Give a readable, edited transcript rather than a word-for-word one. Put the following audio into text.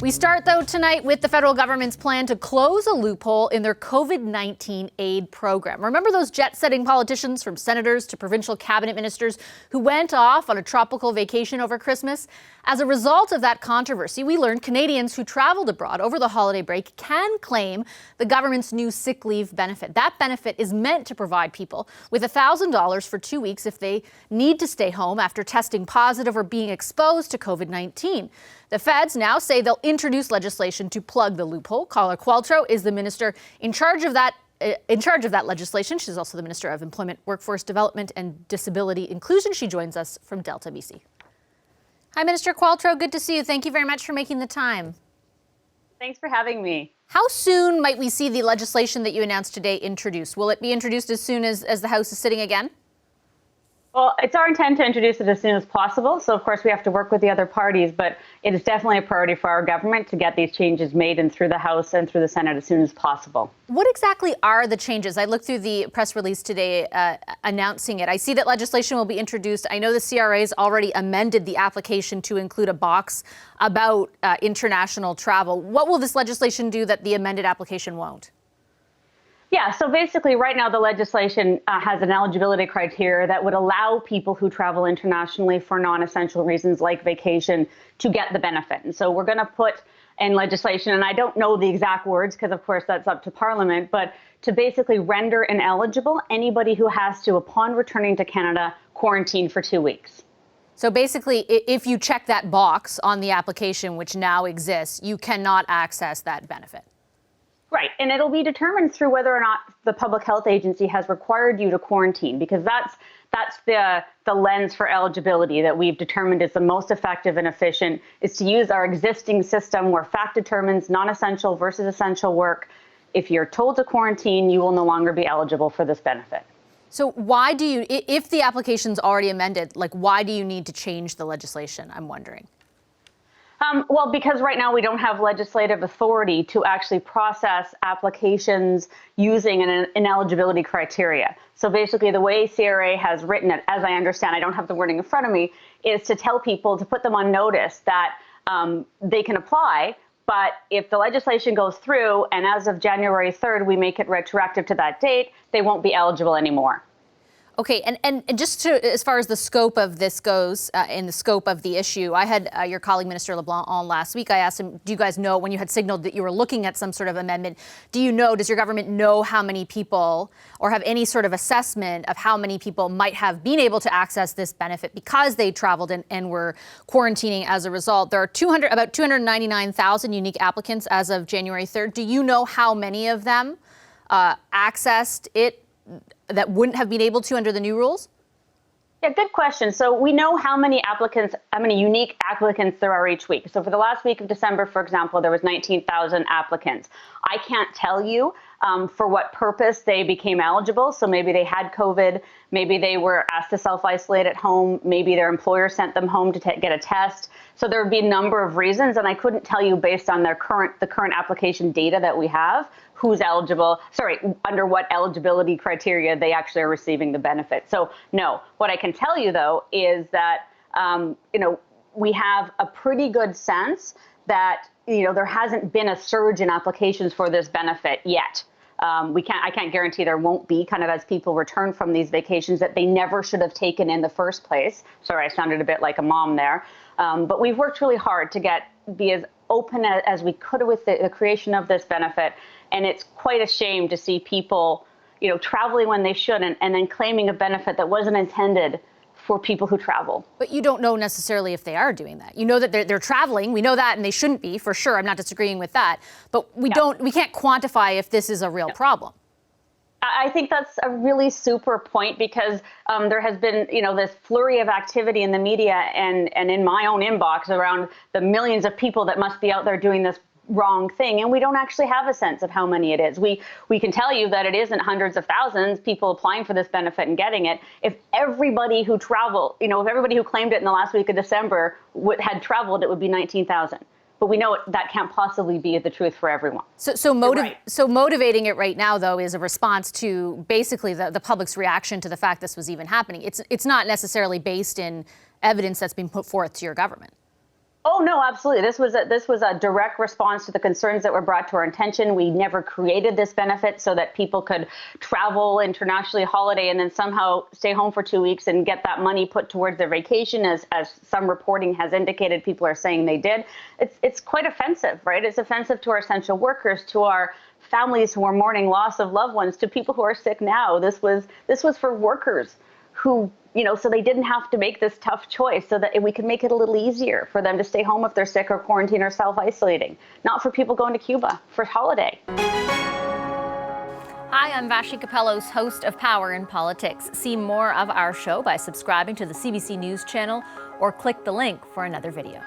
We start, though, tonight with the federal government's plan to close a loophole in their COVID-19 aid program. Remember those jet-setting politicians, from senators to provincial cabinet ministers, who went off on a tropical vacation over Christmas? As a result of that controversy, we learned Canadians who traveled abroad over the holiday break can claim the government's new sick leave benefit. That benefit is meant to provide people with $1,000 for 2 weeks if they need to stay home after testing positive or being exposed to COVID-19. The feds now say they'll introduce legislation to plug the loophole. Carla Qualtrough is the minister in charge of that legislation. She's also the Minister of Employment, Workforce Development and Disability Inclusion. She joins us from Delta, BC. Hi, Minister Qualtrough. Good to see you. Thank you very much for making the time. Thanks for having me. How soon might we see the legislation that you announced today introduced? Will it be introduced as soon as the House is sitting again? Well, it's our intent to introduce it as soon as possible. So, of course, we have to work with the other parties, but it is definitely a priority for our government to get these changes made and through the House and through the Senate as soon as possible. What exactly are the changes? I looked through the press release today announcing it. I see that legislation will be introduced. I know the CRA's already amended the application to include a box about international travel. What will this legislation do that the amended application won't? Yeah, so basically right now the legislation has an eligibility criteria that would allow people who travel internationally for non-essential reasons like vacation to get the benefit. And so we're going to put in legislation, and I don't know the exact words because of course that's up to Parliament, but to basically render ineligible anybody who has to, upon returning to Canada, quarantine for 2 weeks. So basically, if you check that box on the application, which now exists, you cannot access that benefit. Right. And it'll be determined through whether or not the public health agency has required you to quarantine, because that's the lens for eligibility that we've determined is the most effective and efficient, is to use our existing system where fact determines non-essential versus essential work. If you're told to quarantine, you will no longer be eligible for this benefit. So why do you, if the application's already amended, why do you need to change the legislation? I'm wondering. Well, because right now we don't have legislative authority to actually process applications using an ineligibility criteria. So basically the way CRA has written it, as I understand, I don't have the wording in front of me, is to tell people, to put them on notice that they can apply, but if the legislation goes through and as of January 3rd, we make it retroactive to that date, they won't be eligible anymore. Okay, and just to, as far as the scope of this goes, in the scope of the issue, I had your colleague, Minister LeBlanc, on last week. I asked him, do you guys know, when you had signaled that you were looking at some sort of amendment, does your government know how many people, or have any sort of assessment of how many people might have been able to access this benefit because they traveled and were quarantining as a result? There are about 299,000 unique applicants as of January 3rd. Do you know how many of them accessed it that wouldn't have been able to under the new rules? Yeah, good question. So we know how many unique applicants there are each week. So for the last week of December, for example, there was 19,000 applicants. I can't tell you for what purpose they became eligible. So maybe they had COVID, maybe they were asked to self-isolate at home, maybe their employer sent them home to get a test. So there would be a number of reasons, and I couldn't tell you based on the current application data that we have who's eligible, under what eligibility criteria they actually are receiving the benefit. So no, what I can tell you though is that we have a pretty good sense that there hasn't been a surge in applications for this benefit yet. I can't guarantee there won't be, kind of as people return from these vacations that they never should have taken in the first place. Sorry, I sounded a bit like a mom there. But we've worked really hard to be as open as we could with the creation of this benefit. And it's quite a shame to see people, traveling when they shouldn't and then claiming a benefit that wasn't intended for people who travel. But you don't know necessarily if they are doing that. You know that they're traveling. We know that, and they shouldn't be, for sure. I'm not disagreeing with that. But we can't quantify if this is a real problem. I think that's a really super point, because there has been, this flurry of activity in the media and in my own inbox around the millions of people that must be out there doing this wrong thing, and we don't actually have a sense of how many it is. We can tell you that it isn't hundreds of thousands people applying for this benefit and getting it. If everybody who traveled, if everybody who claimed it in the last week of December had traveled, it would be 19,000. But we know that can't possibly be the truth for everyone. So motivating it right now, though, is a response to basically the public's reaction to the fact this was even happening. It's not necessarily based in evidence that's been put forth to your government. Oh, no, absolutely. This was a direct response to the concerns that were brought to our attention. We never created this benefit so that people could travel internationally, holiday, and then somehow stay home for 2 weeks and get that money put towards their vacation, as some reporting has indicated people are saying they did. It's quite offensive, right? It's offensive to our essential workers, to our families who are mourning loss of loved ones, to people who are sick now. This was for workers who, so they didn't have to make this tough choice, so that we could make it a little easier for them to stay home if they're sick or quarantine or self-isolating. Not for people going to Cuba for holiday. Hi, I'm Vashi Capellos, host of Power in Politics. See more of our show by subscribing to the CBC News channel or click the link for another video.